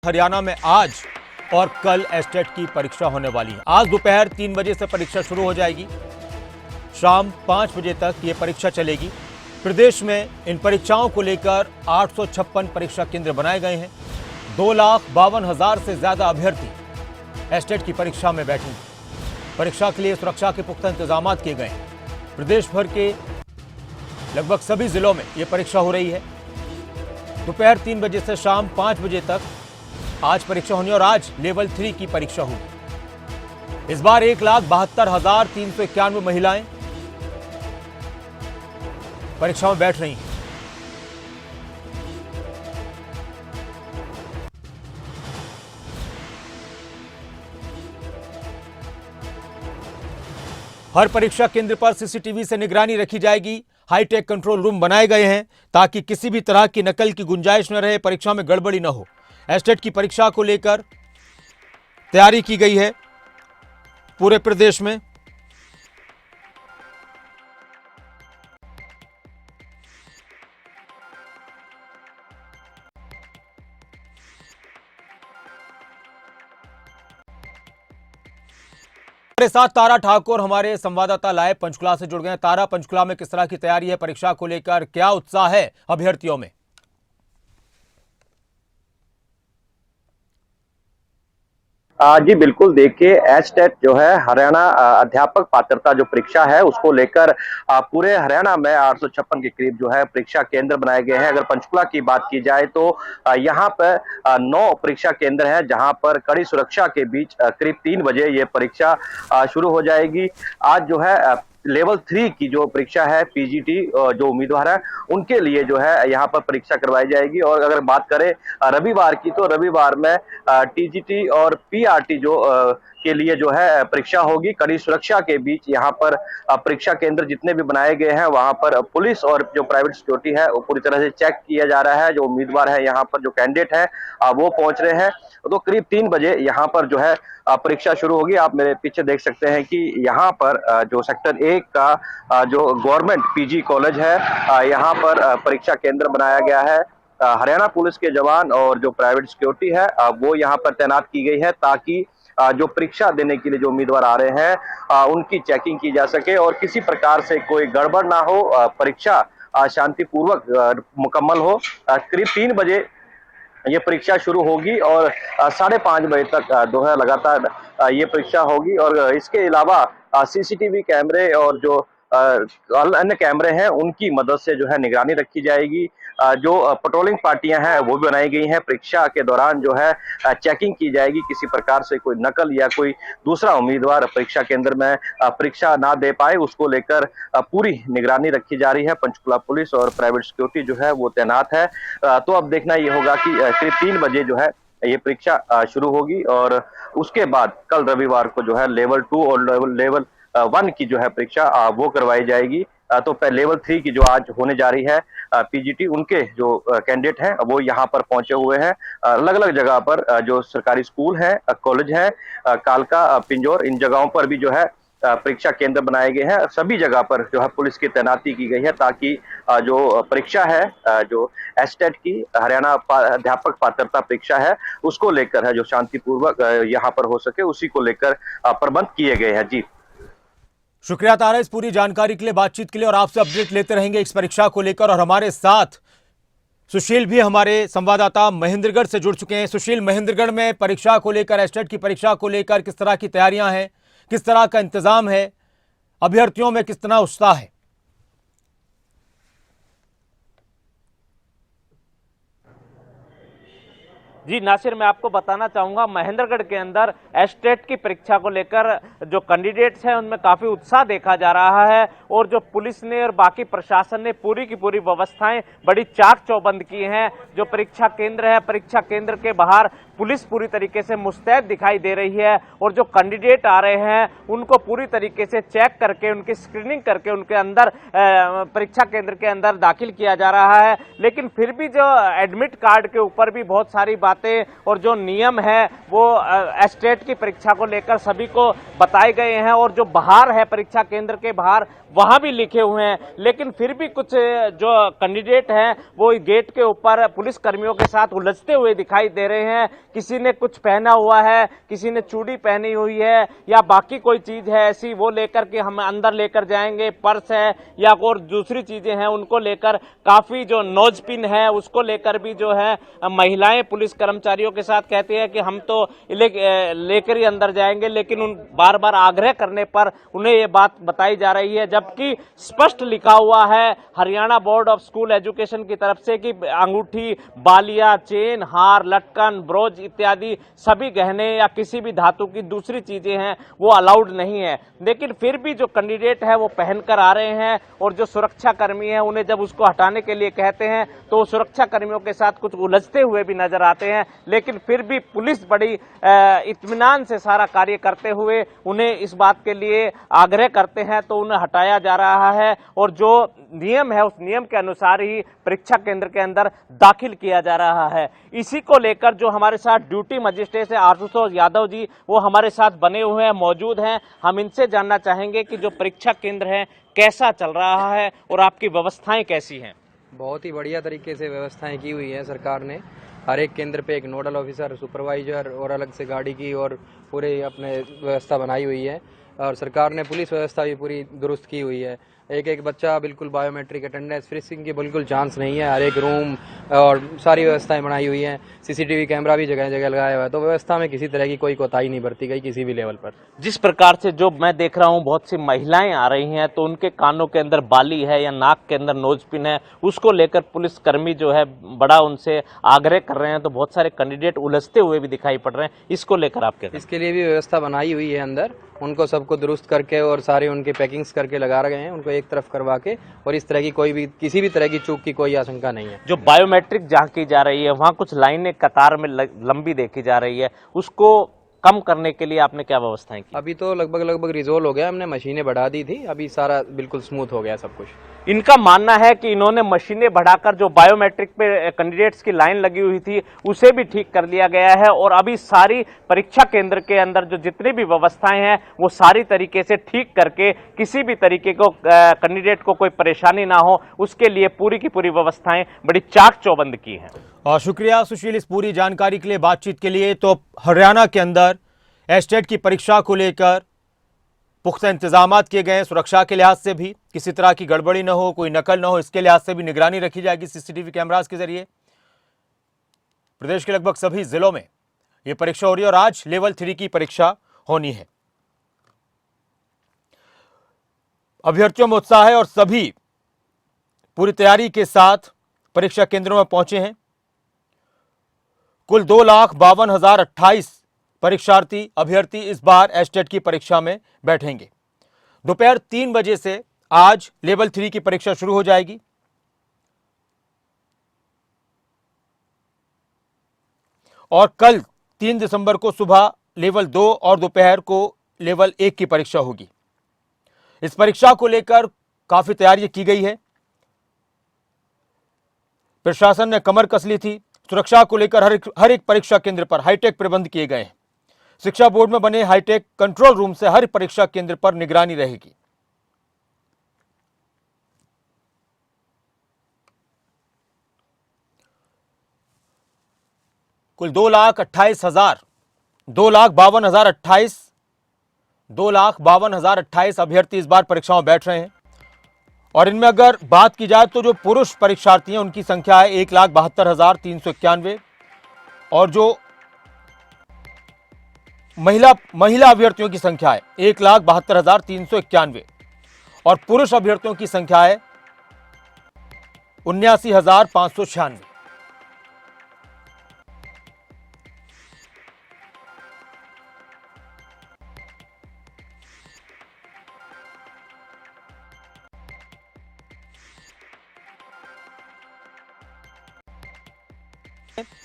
हरियाणा में आज और कल एस्टेट की परीक्षा होने वाली है। आज दोपहर 3 बजे से परीक्षा शुरू हो जाएगी, शाम 5 बजे तक ये परीक्षा चलेगी। प्रदेश में इन परीक्षाओं को लेकर 856 परीक्षा केंद्र बनाए गए हैं। 2,52,000 से ज्यादा अभ्यर्थी एस्टेट की परीक्षा में बैठेंगे। परीक्षा के लिए सुरक्षा के पुख्ता इंतजाम किए गए हैं। प्रदेश भर के लगभग सभी जिलों में ये परीक्षा हो रही है। दोपहर 3 बजे से शाम 5 बजे तक आज परीक्षा होनी और आज लेवल 3 की परीक्षा होगी। इस बार 1,72,391 महिलाएं परीक्षा में बैठ रही हैं। हर परीक्षा केंद्र पर सीसीटीवी से निगरानी रखी जाएगी। हाईटेक कंट्रोल रूम बनाए गए हैं ताकि किसी भी तरह की नकल की गुंजाइश न रहे, परीक्षा में गड़बड़ी न हो। एस्टेट की परीक्षा को लेकर तैयारी की गई है पूरे प्रदेश में। हमारे साथ तारा ठाकुर हमारे संवाददाता लाइव पंचकुला से जुड़ गए हैं। तारा, पंचकुला में किस तरह की तैयारी है परीक्षा को लेकर, क्या उत्साह है अभ्यर्थियों में? जी बिल्कुल, देखिए एस्टेट जो है हरियाणा अध्यापक पात्रता जो परीक्षा है उसको लेकर पूरे हरियाणा में 856 के करीब जो है परीक्षा केंद्र बनाए गए हैं। अगर पंचकुला की बात की जाए तो यहाँ पर 9 परीक्षा केंद्र हैं जहाँ पर कड़ी सुरक्षा के बीच करीब 3 बजे ये परीक्षा शुरू हो जाएगी। आज जो है लेवल 3 की जो परीक्षा है पीजीटी जो उम्मीदवार है उनके लिए जो है यहाँ पर परीक्षा करवाई जाएगी। और अगर बात करें रविवार की तो रविवार में टीजीटी और पीआरटी जो के लिए जो है परीक्षा होगी। कड़ी सुरक्षा के बीच यहाँ पर परीक्षा केंद्र जितने भी बनाए गए हैं वहां पर पुलिस और जो प्राइवेट सिक्योरिटी है वो पूरी तरह से चेक किया जा रहा है। जो उम्मीदवार है यहाँ पर जो कैंडिडेट है वो पहुंच रहे हैं। तो करीब 3 बजे यहाँ पर जो है परीक्षा शुरू होगी। आप मेरे पीछे देख सकते हैं कि यहाँ पर जो सेक्टर 1 का जो गवर्नमेंट पीजी कॉलेज है यहाँ पर परीक्षा केंद्र बनाया गया है। हरियाणा पुलिस के जवान और जो प्राइवेट सिक्योरिटी है वो यहाँ पर तैनात की गई है ताकि जो परीक्षा देने के लिए जो उम्मीदवार आ रहे हैं उनकी चेकिंग की जा सके और किसी प्रकार से कोई गड़बड़ ना हो, परीक्षा शांतिपूर्वक मुकम्मल हो। करीब 3 बजे ये परीक्षा शुरू होगी और 5:30 बजे तक जो है लगातार ये परीक्षा होगी। और इसके अलावा सीसीटीवी कैमरे और जो अन्य कैमरे हैं उनकी मदद से जो है निगरानी रखी जाएगी। जो पेट्रोलिंग पार्टियां हैं वो भी बनाई गई हैं। परीक्षा के दौरान जो है चेकिंग की जाएगी, किसी प्रकार से कोई नकल या कोई दूसरा उम्मीदवार परीक्षा केंद्र में परीक्षा ना दे पाए उसको लेकर पूरी निगरानी रखी जा रही है। पंचकुला पुलिस और प्राइवेट सिक्योरिटी जो है वो तैनात है। तो अब देखना ये होगा कि करीब 3 बजे जो है ये परीक्षा शुरू होगी और उसके बाद कल रविवार को जो है लेवल 2 और लेवल 1 की जो है परीक्षा वो करवाई जाएगी। तो लेवल 3 की जो आज होने जा रही है पीजीटी, उनके जो कैंडिडेट हैं वो यहाँ पर पहुंचे हुए हैं। अलग अलग जगह पर जो सरकारी स्कूल है, कॉलेज है, कालका, पिंजौर, इन जगहों पर भी जो है परीक्षा केंद्र बनाए गए हैं। सभी जगह पर जो है पुलिस की तैनाती की गई है ताकि जो परीक्षा है जो एस्टेट की हरियाणा अध्यापक पात्रता परीक्षा है उसको लेकर है जो शांतिपूर्वक यहाँ पर हो सके, उसी को लेकर प्रबंध किए गए हैं। जी शुक्रिया तारा इस पूरी जानकारी के लिए, बातचीत के लिए, और आपसे अपडेट लेते रहेंगे इस परीक्षा को लेकर। और हमारे साथ सुशील भी हमारे संवाददाता महेंद्रगढ़ से जुड़ चुके हैं। सुशील, महेंद्रगढ़ में परीक्षा को लेकर, एस्टेट की परीक्षा को लेकर किस तरह की तैयारियां हैं, किस तरह का इंतजाम है, अभ्यर्थियों में किस तरह उत्साह है? जी नासिर, मैं आपको बताना चाहूँगा महेंद्रगढ़ के अंदर एस्टेट की परीक्षा को लेकर जो कैंडिडेट्स हैं उनमें काफ़ी उत्साह देखा जा रहा है और जो पुलिस ने और बाकी प्रशासन ने पूरी की पूरी व्यवस्थाएं बड़ी चाक चौबंद की हैं। जो परीक्षा केंद्र है, परीक्षा केंद्र के बाहर पुलिस पूरी तरीके से मुस्तैद दिखाई दे रही है और जो कैंडिडेट आ रहे हैं उनको पूरी तरीके से चेक करके, उनकी स्क्रीनिंग करके उनके अंदर परीक्षा केंद्र के अंदर दाखिल किया जा रहा है। लेकिन फिर भी जो एडमिट कार्ड के ऊपर भी बहुत सारी बात बातें और जो नियम है वो एस्टेट की परीक्षा को लेकर सभी को बताए गए हैं और जो बाहर है परीक्षा केंद्र के बाहर वहां भी लिखे हुए हैं, लेकिन फिर भी कुछ जो कैंडिडेट हैं वो गेट के ऊपर पुलिस कर्मियों के साथ उलझते हुए दिखाई दे रहे हैं। किसी ने कुछ पहना हुआ है, किसी ने चूड़ी पहनी हुई है या बाकी कोई चीज है ऐसी वो लेकर के हम अंदर लेकर जाएंगे, पर्स है या और दूसरी चीजें हैं उनको लेकर, काफी जो नोज पिन है उसको लेकर भी जो है महिलाएं पुलिस कर्मचारियों के साथ कहती है कि हम तो लेकर ही अंदर जाएंगे, लेकिन उन बार बार आग्रह करने पर उन्हें ये बात बताई जा रही है, जबकि स्पष्ट लिखा हुआ है Haryana board of school education की तरफ से कि अंगूठी, बालिया, चेन, हार, लटकन, ब्रोच इत्यादि सभी गहने या किसी भी धातु की दूसरी चीजें हैं वो अलाउड नहीं है। लेकिन फिर भी जो कैंडिडेट है वो पहनकर आ रहे हैं और जो सुरक्षा कर्मी है उन्हें जब उसको हटाने के लिए कहते हैं तो सुरक्षा कर्मियों के साथ कुछ उलझते हुए भी नजर आते हैं, लेकिन फिर भी पुलिस बड़ी इत्मीनान से सारा कार्य करते हुए उन्हें इस बात के लिए आग्रह करते हैं तो उन्हें हटाया जा रहा है और जो नियम है उस नियम के अनुसार ही परीक्षा केंद्र के अंदर दाखिल किया जा रहा है। इसी को लेकर जो हमारे साथ ड्यूटी मजिस्ट्रेट है आशुतोष यादव जी वो हमारे साथ बने हुए हैं, मौजूद हैं। हम इनसे जानना चाहेंगे कि जो परीक्षा केंद्र है कैसा चल रहा है और आपकी व्यवस्थाएं कैसी हैं। बहुत ही बढ़िया तरीके से व्यवस्थाएं की हुई है सरकार ने। हर एक केंद्र पे एक नोडल ऑफिसर, सुपरवाइजर और अलग से गाड़ी की और पूरे अपने व्यवस्था बनाई हुई है और सरकार ने पुलिस व्यवस्था भी पूरी दुरुस्त की हुई है। एक एक बच्चा बिल्कुल बायोमेट्रिक अटेंडेंस, फ्रीसिंग की बिल्कुल चांस नहीं है। हर एक रूम और सारी व्यवस्थाएं बनाई हुई हैं। सीसीटीवी कैमरा भी जगह जगह लगाया हुआ है, तो व्यवस्था में किसी तरह की कोई कोताही नहीं बरती गई किसी भी लेवल पर। जिस प्रकार से जो मैं देख रहा हूं बहुत सी महिलाएं आ रही हैं तो उनके कानों के अंदर बाली है या नाक के अंदर नोजपिन है, उसको लेकर पुलिस कर्मी जो है बड़ा उनसे आग्रह कर रहे हैं, तो बहुत सारे कैंडिडेट उलझते हुए भी दिखाई पड़ रहे हैं। इसको लेकर आप क्या? इसके लिए भी व्यवस्था बनाई हुई है अंदर, उनको सबको दुरुस्त करके और सारे उनके पैकिंग्स करके लगा रहे हैं, उनको एक तरफ करवा के, और इस तरह की कोई भी किसी भी तरह की चूक की कोई आशंका नहीं है। जो बायोमेट्रिक जहाँ की जा रही है वहाँ कुछ लाइनें कतार में लंबी देखी जा रही है, उसको कम करने के लिए आपने क्या व्यवस्थाएं की? अभी तो लगभग रिजोल्व हो गया, हमने मशीनें बढ़ा दी थी, अभी सारा बिल्कुल स्मूथ हो गया सब कुछ। इनका मानना है कि इन्होंने मशीनें बढ़ाकर जो बायोमेट्रिक पे कैंडिडेट्स की लाइन लगी हुई थी उसे भी ठीक कर लिया गया है और अभी सारी परीक्षा केंद्र के अंदर जो जितनी भी व्यवस्थाएं हैं वो सारी तरीके से ठीक करके किसी भी तरीके को कैंडिडेट को कोई परेशानी ना हो उसके लिए पूरी की पूरी व्यवस्थाएं बड़ी चाक चौबंद की हैं। और शुक्रिया सुशील इस पूरी जानकारी के लिए, बातचीत के लिए। तो हरियाणा के अंदर एस्टेट की परीक्षा को लेकर पुख्ता इंतजाम किए गए हैं। सुरक्षा के लिहाज से भी किसी तरह की गड़बड़ी न हो, कोई नकल न हो, इसके लिहाज से भी निगरानी रखी जाएगी सीसीटीवी कैमरास के जरिए। प्रदेश के लगभग सभी जिलों में यह परीक्षा हो रही है और आज लेवल 3 की परीक्षा होनी है। अभ्यर्थियों में उत्साह है और सभी पूरी तैयारी के साथ परीक्षा केंद्रों में पहुंचे हैं। कुल 2,52,028 परीक्षार्थी अभ्यर्थी इस बार एस्टेट की परीक्षा में बैठेंगे। दोपहर 3 बजे से आज लेवल 3 की परीक्षा शुरू हो जाएगी और कल 3 दिसंबर को सुबह लेवल 2 और दोपहर को लेवल 1 की परीक्षा होगी। इस परीक्षा को लेकर काफी तैयारी की गई है। प्रशासन ने कमर कस ली थी। सुरक्षा को लेकर हर एक परीक्षा केंद्र पर हाईटेक प्रबंध किए गए हैं। शिक्षा बोर्ड में बने हाईटेक कंट्रोल रूम से हर परीक्षा केंद्र पर निगरानी रहेगी। कुल 2,52,028 अभ्यर्थी इस बार परीक्षाओं में बैठ रहे हैं और इनमें अगर बात की जाए तो जो पुरुष परीक्षार्थी हैं उनकी संख्या है 1,72,391 और जो महिला अभ्यर्थियों की संख्या है 1,72,391 और पुरुष अभ्यर्थियों की संख्या है 79,596।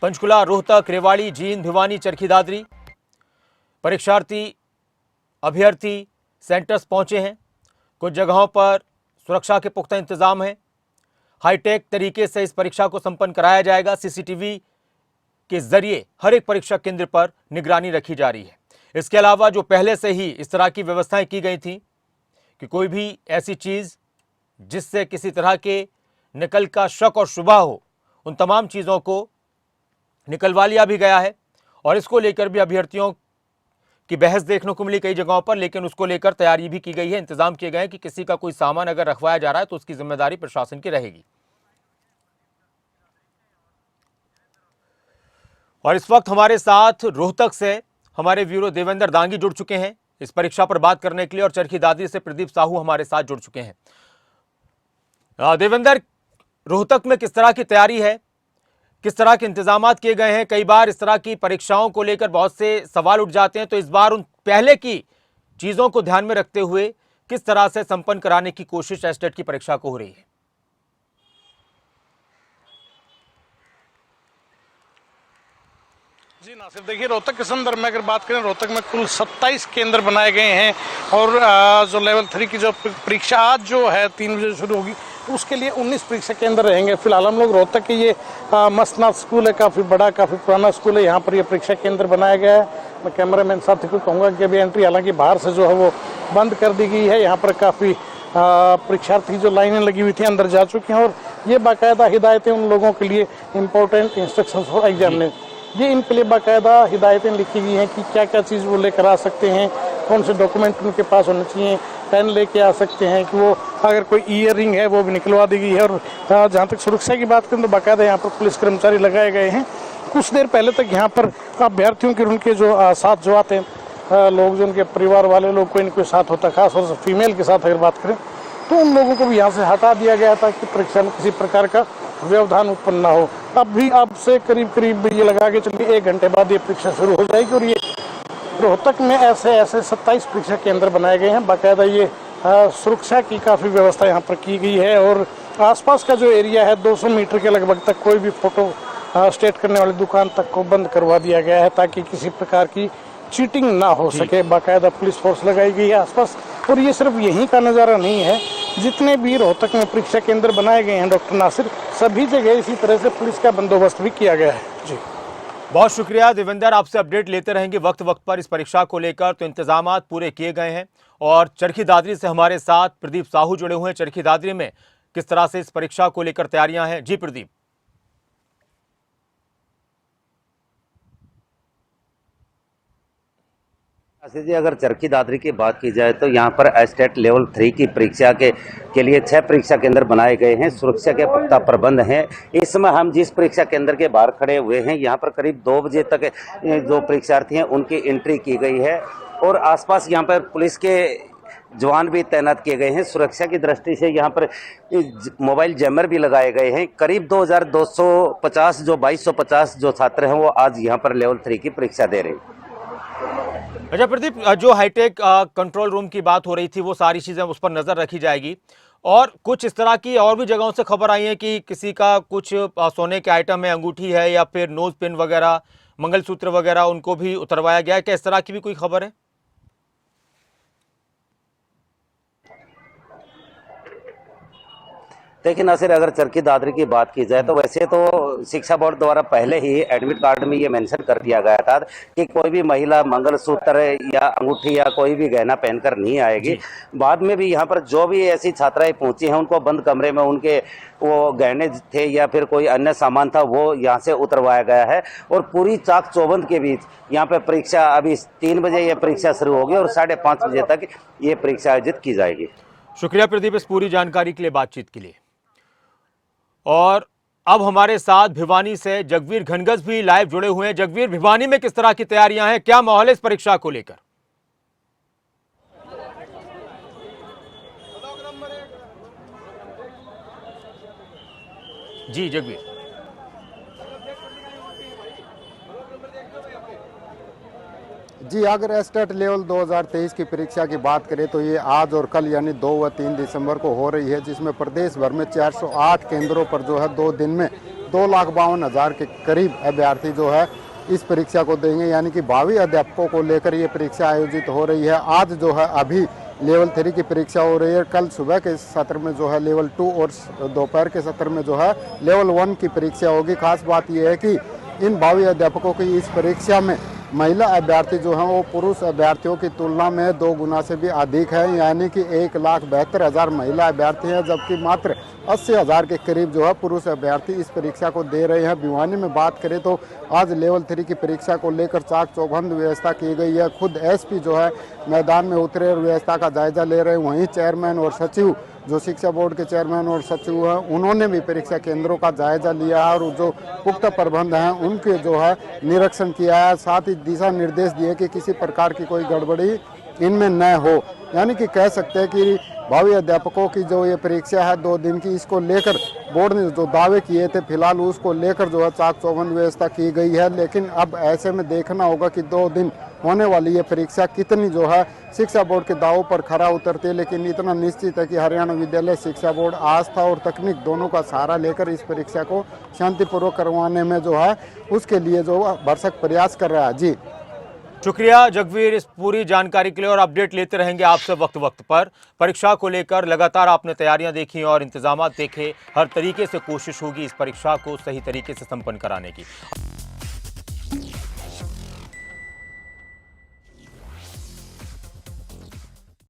पंचकुला, रोहतक, रेवाड़ी, जींद, भिवानी, चरखी दादरी परीक्षार्थी अभ्यर्थी सेंटर्स पहुंचे हैं। कुछ जगहों पर सुरक्षा के पुख्ता इंतजाम हैं। हाईटेक तरीके से इस परीक्षा को संपन्न कराया जाएगा। सीसीटीवी के जरिए हर एक परीक्षा केंद्र पर निगरानी रखी जा रही है। इसके अलावा जो पहले से ही इस तरह की व्यवस्थाएं की गई थी कि कोई भी ऐसी चीज़ जिससे किसी तरह के नकल का शक और शुबा हो, उन तमाम चीज़ों को निकलवा लिया भी गया है। और इसको लेकर भी अभ्यर्थियों की बहस देखने को मिली कई जगहों पर, लेकिन उसको लेकर तैयारी भी की गई है, इंतजाम किए गए हैं कि किसी का कोई सामान अगर रखवाया जा रहा है तो उसकी जिम्मेदारी प्रशासन की रहेगी। और इस वक्त हमारे साथ रोहतक से हमारे ब्यूरो देवेंद्र दांगी जुड़ चुके हैं इस परीक्षा पर बात करने के लिए, और चरखी दादरी से प्रदीप साहू हमारे साथ जुड़ चुके हैं। देवेंद्र, रोहतक में किस तरह की तैयारी है, किस तरह के इंतजाम किए गए हैं? कई बार इस तरह की परीक्षाओं को लेकर बहुत से सवाल उठ जाते हैं, तो इस बार उन पहले की चीजों को ध्यान में रखते हुए किस तरह से संपन्न कराने की कोशिश एस्टेट की परीक्षा को हो रही है? जी नासिर, देखिए रोहतक के संदर्भ में अगर बात करें, रोहतक में कुल 27 केंद्र बनाए गए हैं और जो लेवल 3 की जो परीक्षा आज जो है 3 बजे शुरू होगी, उसके लिए 19 परीक्षा केंद्र रहेंगे। फिलहाल हम लोग रोहतक के ये मस्तनाथ स्कूल है, काफ़ी बड़ा काफ़ी पुराना स्कूल है, यहाँ पर ये परीक्षा केंद्र बनाया गया है। मैं कैमरामैन साथी को कहूँगा कि अभी एंट्री हालांकि बाहर से जो है वो बंद कर दी गई है। यहाँ पर काफ़ी परीक्षार्थी जो लाइनें लगी हुई थी अंदर जा चुके हैं और ये बाकायदा हिदायतें उन लोगों के लिए इम्पोर्टेंट इंस्ट्रक्शंस फॉर एग्जामिनेशन, ये इनके लिए बाकायदा हिदायतें लिखी गई हैं कि क्या क्या चीज़ वो लेकर आ सकते हैं, कौन से डॉक्यूमेंट उनके पास होने चाहिए, पेन लेके आ सकते हैं कि वो अगर कोई ईयर रिंग है वो भी निकलवा दी गई है। और जहाँ तक सुरक्षा की बात करें तो बाकायदा यहाँ पर पुलिस कर्मचारी लगाए गए हैं। कुछ देर पहले तक यहाँ पर अभ्यर्थियों के उनके जो साथ जो आते हैं लोग, जो उनके परिवार वाले लोग कोई न कोई साथ होता है, खासतौर से फीमेल के साथ अगर बात करें तो उन लोगों को भी यहाँ से हटा दिया गया था कि परीक्षा में किसी प्रकार का व्यवधान उत्पन्न ना हो। अब से करीब ये लगा के चलिए 1 घंटे बाद ये परीक्षा शुरू हो जाएगी। और ये रोहतक में ऐसे 27 परीक्षा केंद्र बनाए गए हैं। बाकायदा ये सुरक्षा की काफ़ी व्यवस्था यहाँ पर की गई है और आसपास का जो एरिया है 200 मीटर के लगभग तक कोई भी फोटो स्टेट करने वाली दुकान तक को बंद करवा दिया गया है ताकि किसी प्रकार की चीटिंग ना हो सके। बाकायदा पुलिस फोर्स लगाई गई है आसपास। और ये सिर्फ यहीं का नज़ारा नहीं है, जितने भी रोहतक में परीक्षा केंद्र बनाए गए हैं डॉक्टर नासिर, सभी जगह इसी तरह से पुलिस का बंदोबस्त भी किया गया है। जी बहुत शुक्रिया देवेंद्र, आपसे अपडेट लेते रहेंगे वक्त वक्त पर इस परीक्षा को लेकर। तो इंतजाम पूरे किए गए हैं और चरखी दादरी से हमारे साथ प्रदीप साहू जुड़े हुए हैं। चरखी दादरी में किस तरह से इस परीक्षा को लेकर तैयारियां हैं? जी प्रदीप। जी, अगर चरखी दादरी की बात की जाए तो यहाँ पर एस्टेट लेवल 3 की परीक्षा के लिए 6 परीक्षा केंद्र बनाए गए हैं। सुरक्षा के पुख्ता प्रबंध हैं। इस समय हम जिस परीक्षा केंद्र के बाहर खड़े हुए हैं, यहाँ पर करीब 2 बजे तक जो परीक्षार्थी हैं उनकी एंट्री की गई है और आसपास यहाँ पर पुलिस के जवान भी तैनात किए गए हैं। सुरक्षा की दृष्टि से यहाँ पर मोबाइल जैमर भी लगाए गए हैं। करीब 2250 जो 2250 जो छात्र हैं वो आज यहाँ पर लेवल 3 की परीक्षा दे रहे हैं। अच्छा प्रदीप, जो हाईटेक कंट्रोल रूम की बात हो रही थी वो सारी चीज़ें उस पर नज़र रखी जाएगी, और कुछ इस तरह की और भी जगहों से खबर आई है कि किसी का कुछ सोने के आइटम है, अंगूठी है या फिर नोज पिन वगैरह, मंगलसूत्र वगैरह, उनको भी उतरवाया गया है। क्या इस तरह की भी कोई खबर है? देखिए नासिर, अगर चरखी दादरी की बात की जाए तो वैसे तो शिक्षा बोर्ड द्वारा पहले ही एडमिट कार्ड में ये मेंशन कर दिया गया था कि कोई भी महिला मंगलसूत्र या अंगूठी या कोई भी गहना पहनकर नहीं आएगी। बाद में भी यहाँ पर जो भी ऐसी छात्राएं पहुंची हैं उनको बंद कमरे में उनके वो गहने थे या फिर कोई अन्य सामान था वो यहाँ से उतरवाया गया है। और पूरी चाक चौबंद के बीच यहाँ पे परीक्षा अभी 3 बजे ये परीक्षा शुरू होगी और 5:30 बजे तक ये परीक्षा आयोजित की जाएगी। शुक्रिया प्रदीप इस पूरी जानकारी के लिए, बातचीत के लिए। और अब हमारे साथ भिवानी से जगवीर घनगस भी लाइव जुड़े हुए हैं। जगवीर, भिवानी में किस तरह की तैयारियां हैं, क्या माहौल है इस परीक्षा को लेकर? जी जगवीर। जी, अगर एस्टेट लेवल 2023 की परीक्षा की बात करें तो ये आज और कल यानी 2 व 3 दिसंबर को हो रही है, जिसमें प्रदेश भर में 408 केंद्रों पर जो है 2 दिन में 2,52,000 के करीब अभ्यर्थी जो है इस परीक्षा को देंगे। यानी कि 22 अध्यापकों को लेकर ये परीक्षा आयोजित हो रही है। आज जो है अभी लेवल 3 की परीक्षा हो रही है। कल सुबह के सत्र में जो है लेवल 2 और दोपहर के सत्र में जो है लेवल 1 की परीक्षा होगी। खास बात यह है कि इन भावी अध्यापकों की इस परीक्षा में महिला अभ्यर्थी जो हैं वो पुरुष अभ्यर्थियों की तुलना में 2 गुना से भी अधिक है, यानी कि 1,72,000 महिला अभ्यर्थी हैं, जबकि मात्र 80,000 के करीब जो है पुरुष अभ्यर्थी इस परीक्षा को दे रहे हैं। भिवानी में बात करें तो आज लेवल 3 की परीक्षा को लेकर चाक चौबंद व्यवस्था की गई है। खुद एसपी जो है मैदान में उतरे और व्यवस्था का जायजा ले रहे हैं। वहीं चेयरमैन और सचिव जो शिक्षा बोर्ड के चेयरमैन और सचिव हैं उन्होंने भी परीक्षा केंद्रों का जायजा लिया है और जो पुख्ता प्रबंध हैं उनके जो है निरीक्षण किया है। साथ ही दिशा निर्देश दिए कि किसी प्रकार की कोई गड़बड़ी इनमें न हो। यानी कि कह सकते हैं कि भावी अध्यापकों की जो ये परीक्षा है 2 दिन की, इसको लेकर बोर्ड ने जो दावे किए थे फिलहाल उसको लेकर जो है चाक चौबंद व्यवस्था की गई है। लेकिन अब ऐसे में देखना होगा कि 2 दिन होने वाली ये परीक्षा कितनी जो है शिक्षा बोर्ड के दावों पर खरा उतरती है। लेकिन इतना निश्चित है कि हरियाणा विद्यालय शिक्षा बोर्ड आस्था और तकनीक दोनों का सहारा लेकर इस परीक्षा को शांतिपूर्वक करवाने में जो है उसके लिए जो भरसक प्रयास कर रहा है। जी शुक्रिया जगवीर इस पूरी जानकारी के लिए, और अपडेट लेते रहेंगे आपसे वक्त वक्त पर। परीक्षा को लेकर लगातार आपने तैयारियां देखी और इंतजामात देखे, हर तरीके से कोशिश होगी इस परीक्षा को सही तरीके से संपन्न कराने की।